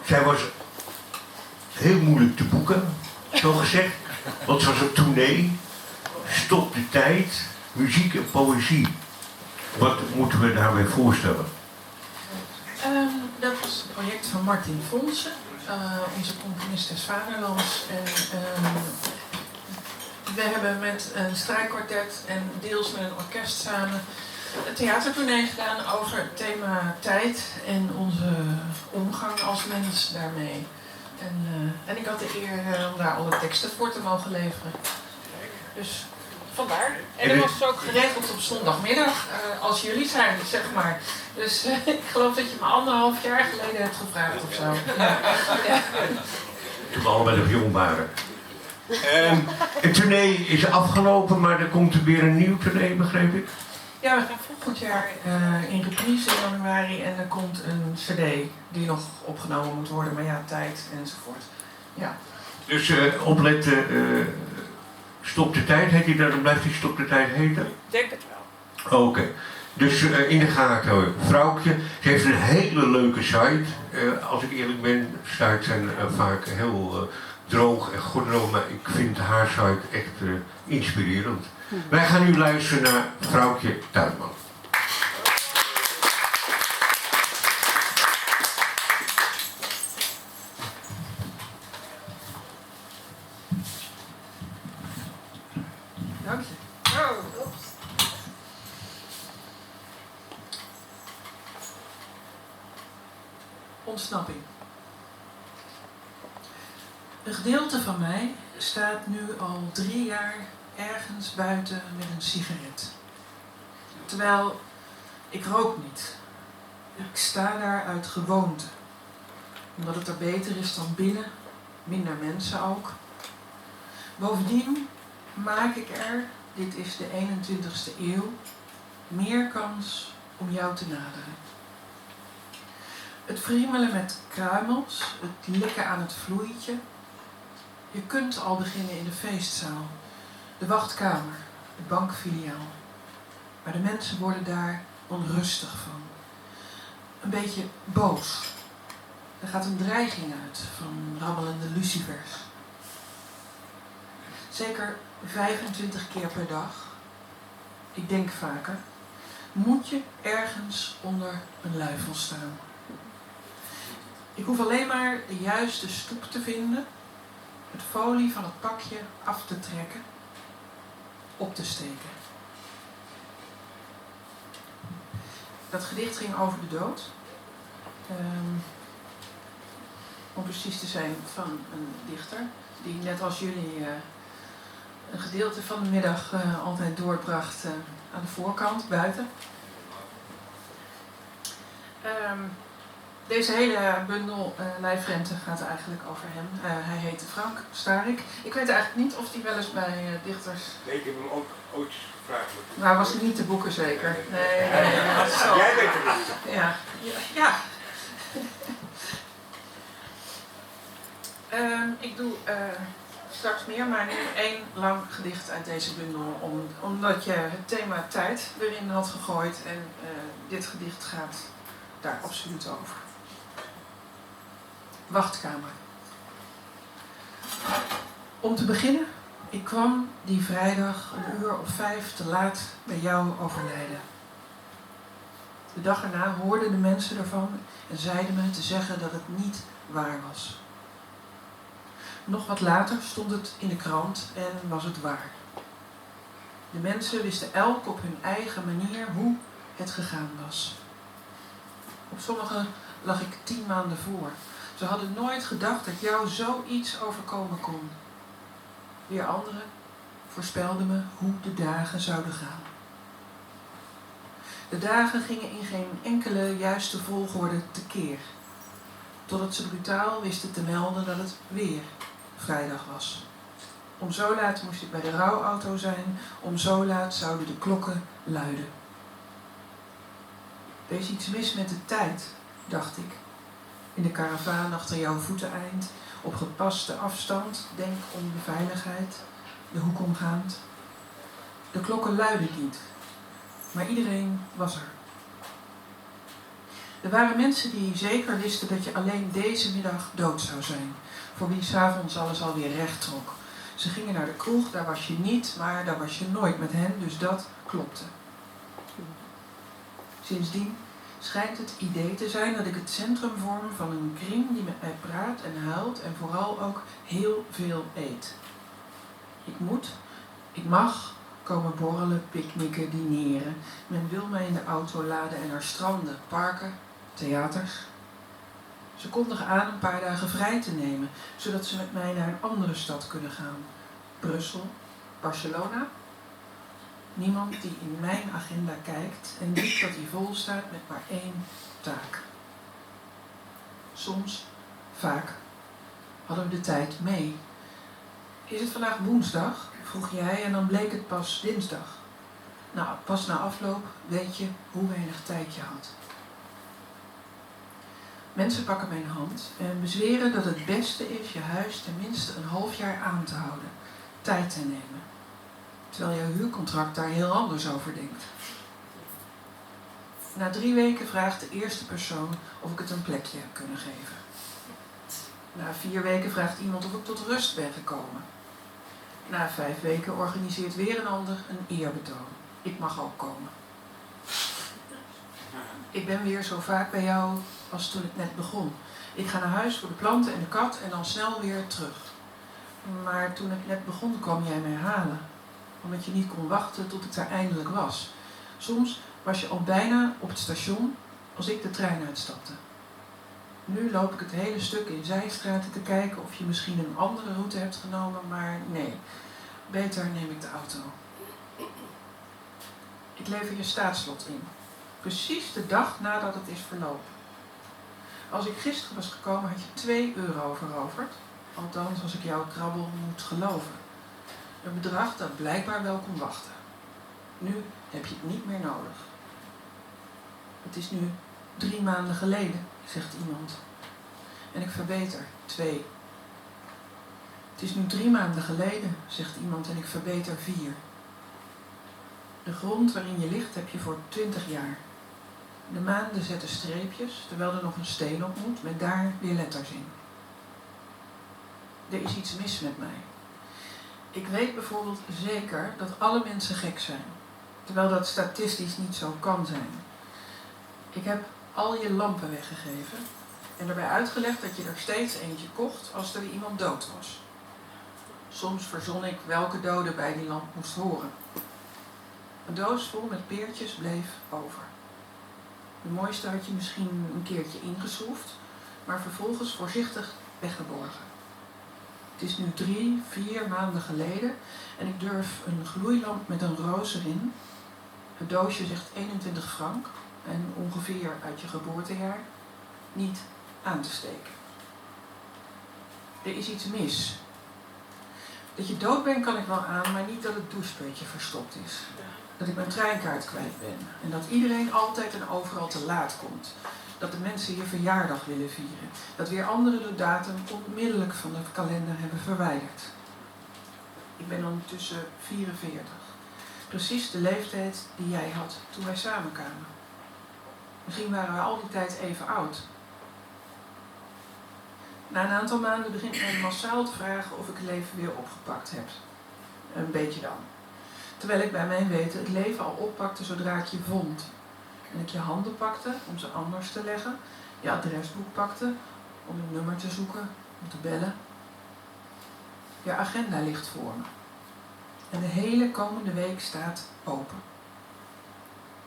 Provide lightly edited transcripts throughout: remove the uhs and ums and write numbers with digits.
zij was heel moeilijk te boeken, zo gezegd. Want ze was op tournee, stop de tijd, muziek en poëzie. Wat moeten we daarbij voorstellen? Dat was het project van Martin Fonsen, onze componist des Vaderlands. En we hebben met een strijkkwartet en deels met een orkest samen een theatertournee gedaan over het thema tijd en onze omgang als mens daarmee. En ik had de eer om daar alle teksten voor te mogen leveren. Dus vandaar. En dat was ook geregeld op zondagmiddag, als jullie zijn, zeg maar. Dus ik geloof dat je me 1,5 jaar geleden hebt gevraagd of zo. Ja. Ja. Toen we allebei nog jong waren. Het tournee is afgelopen, maar er komt weer een nieuw tournee, begreep ik? Ja, we gaan volgend jaar in reprise in januari en er komt een cd die nog opgenomen moet worden, maar ja, tijd enzovoort. Ja. Dus opletten, stop de tijd, heet hij dat? Dan blijft hij stop de tijd heten? Ik denk het wel. Oké. Dus in de gaten, vrouwtje. Ze heeft een hele leuke site. Als ik eerlijk ben, sites zijn vaak heel droog en goddeloos, maar ik vind haar site echt inspirerend. Wij gaan nu luisteren naar vrouwtje Tuinman. Dank je. Oh, oeps. Ontsnapping. Een gedeelte van mij staat nu al 3 jaar ergens buiten met een sigaret. Terwijl ik rook niet. Ik sta daar uit gewoonte. Omdat het er beter is dan binnen, minder mensen ook. Bovendien maak ik er, dit is de 21ste eeuw, meer kans om jou te naderen. Het friemelen met kruimels, het likken aan het vloeitje. Je kunt al beginnen in de feestzaal, de wachtkamer, het bankfiliaal. Maar de mensen worden daar onrustig van. Een beetje boos. Er gaat een dreiging uit van rabbelende lucifers. Zeker 25 keer per dag, ik denk vaker, moet je ergens onder een luifel staan. Ik hoef alleen maar de juiste stoep te vinden, het folie van het pakje af te trekken, op te steken. Dat gedicht ging over de dood. Om precies te zijn van een dichter die net als jullie een gedeelte van de middag altijd doorbracht aan de voorkant, buiten. Deze hele bundel lijfrente gaat eigenlijk over hem. Hij heette Frank Starik. Ik weet eigenlijk niet of hij wel eens bij dichters... Nee, ik heb hem ook ooit gevraagd. Maar hij was niet te boeken zeker. Nee. Zo. Jij weet het niet. Ja. Ik doe straks meer, maar nu 1 lang gedicht uit deze bundel. Omdat je het thema tijd erin had gegooid en dit gedicht gaat daar absoluut over. Wachtkamer. Om te beginnen, ik kwam die vrijdag 1:05 te laat bij jou overlijden. De dag erna hoorden de mensen ervan en zeiden me te zeggen dat het niet waar was. Nog wat later stond het in de krant en was het waar. De mensen wisten elk op hun eigen manier hoe het gegaan was. Op sommigen lag ik 10 maanden voor. Ze hadden nooit gedacht dat jou zoiets overkomen kon. Weer anderen voorspelden me hoe de dagen zouden gaan. De dagen gingen in geen enkele juiste volgorde tekeer. Totdat ze brutaal wisten te melden dat het weer vrijdag was. Om zo laat moest ik bij de rouwauto zijn, om zo laat zouden de klokken luiden. Er is iets mis met de tijd, dacht ik. In de karavaan achter jouw voeteneind, op gepaste afstand, denk om de veiligheid, de hoek omgaand. De klokken luidden niet, maar iedereen was er. Er waren mensen die zeker wisten dat je alleen deze middag dood zou zijn. Voor wie 's avonds alles alweer recht trok. Ze gingen naar de kroeg, daar was je niet, maar daar was je nooit met hen, dus dat klopte. Sindsdien schijnt het idee te zijn dat ik het centrum vorm van een kring die met mij praat en huilt en vooral ook heel veel eet. Ik mag komen borrelen, picknicken, dineren. Men wil mij in de auto laden en naar stranden, parken, theaters. Ze kondigen aan een paar dagen vrij te nemen, zodat ze met mij naar een andere stad kunnen gaan. Brussel, Barcelona. Niemand die in mijn agenda kijkt en ziet dat die vol staat met maar één taak. Soms, vaak, hadden we de tijd mee. Is het vandaag woensdag? Vroeg jij en dan bleek het pas dinsdag. Nou, pas na afloop weet je hoe weinig tijd je had. Mensen pakken mijn hand en bezweren dat het beste is je huis tenminste een half jaar aan te houden. Tijd te nemen. Terwijl jouw huurcontract daar heel anders over denkt. Na 3 weken vraagt de eerste persoon of ik het een plekje heb kunnen geven. Na 4 weken vraagt iemand of ik tot rust ben gekomen. Na 5 weken organiseert weer een ander een eerbetoon. Ik mag ook komen. Ik ben weer zo vaak bij jou als toen ik net begon. Ik ga naar huis voor de planten en de kat en dan snel weer terug. Maar toen ik net begon kwam jij mij halen. Omdat je niet kon wachten tot ik daar eindelijk was. Soms was je al bijna op het station als ik de trein uitstapte. Nu loop ik het hele stuk in zijstraten te kijken of je misschien een andere route hebt genomen, maar nee. Beter neem ik de auto. Ik lever je staatslot in. Precies de dag nadat het is verlopen. Als ik gisteren was gekomen had je 2 euro veroverd. Althans, als ik jouw krabbel moet geloven. Een bedrag dat blijkbaar wel kon wachten. Nu heb je het niet meer nodig. Het is nu 3 maanden geleden, zegt iemand. En ik verbeter 2. Het is nu 3 maanden geleden, zegt iemand, en ik verbeter 4. De grond waarin je ligt heb je voor 20 jaar. De maanden zetten streepjes, terwijl er nog een steen op moet, met daar weer letters in. Er is iets mis met mij. Ik weet bijvoorbeeld zeker dat alle mensen gek zijn, terwijl dat statistisch niet zo kan zijn. Ik heb al je lampen weggegeven en erbij uitgelegd dat je er steeds eentje kocht als er iemand dood was. Soms verzon ik welke dode bij die lamp moest horen. Een doos vol met peertjes bleef over. De mooiste had je misschien een keertje ingeschroefd, maar vervolgens voorzichtig weggeborgen. Het is nu 3, 4 maanden geleden en ik durf een gloeilamp met een roos erin. Het doosje zegt 21 frank en ongeveer uit je geboortejaar niet aan te steken. Er is iets mis. Dat je dood bent kan ik wel aan, maar niet dat het doucheputje verstopt is. Dat ik mijn treinkaart kwijt ben. En dat iedereen altijd en overal te laat komt. Dat de mensen je verjaardag willen vieren. Dat weer anderen de datum onmiddellijk van de kalender hebben verwijderd. Ik ben ondertussen 44. Precies de leeftijd die jij had toen wij samenkwamen. Misschien waren we al die tijd even oud. Na een aantal maanden begint men massaal te vragen of ik het leven weer opgepakt heb. Een beetje dan. Terwijl ik bij mijn weten het leven al oppakte zodra ik je vond. En ik je handen pakte om ze anders te leggen. Je adresboek pakte om een nummer te zoeken, om te bellen. Je agenda ligt voor me. En de hele komende week staat open.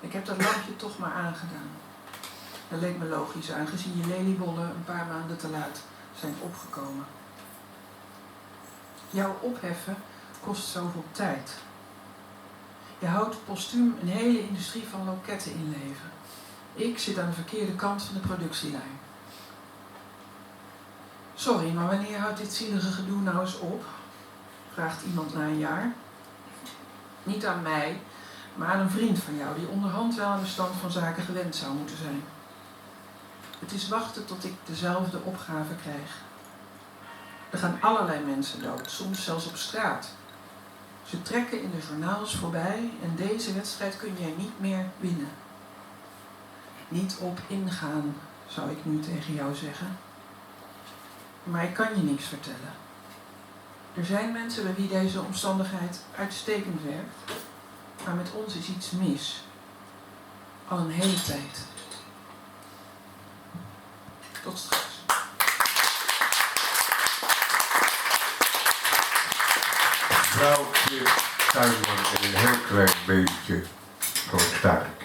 Ik heb dat lampje toch maar aangedaan. Dat leek me logisch, aangezien je leliebollen een paar maanden te laat zijn opgekomen. Jouw opheffen kost zoveel tijd. Je houdt postuum een hele industrie van loketten in leven. Ik zit aan de verkeerde kant van de productielijn. Sorry, maar wanneer houdt dit zielige gedoe nou eens op? Vraagt iemand na een jaar. Niet aan mij, maar aan een vriend van jou die onderhand wel aan de stand van zaken gewend zou moeten zijn. Het is wachten tot ik dezelfde opgave krijg. Er gaan allerlei mensen dood, soms zelfs op straat. Ze trekken in de journaals voorbij en deze wedstrijd kun jij niet meer winnen. niet op ingaan, zou ik nu tegen jou zeggen. Maar ik kan je niks vertellen. Er zijn mensen bij wie deze omstandigheid uitstekend werkt, maar met ons is iets mis. Al een hele tijd. Tot straks. Vrouwtje, tuinman en een heel klein beetje gewoon staart.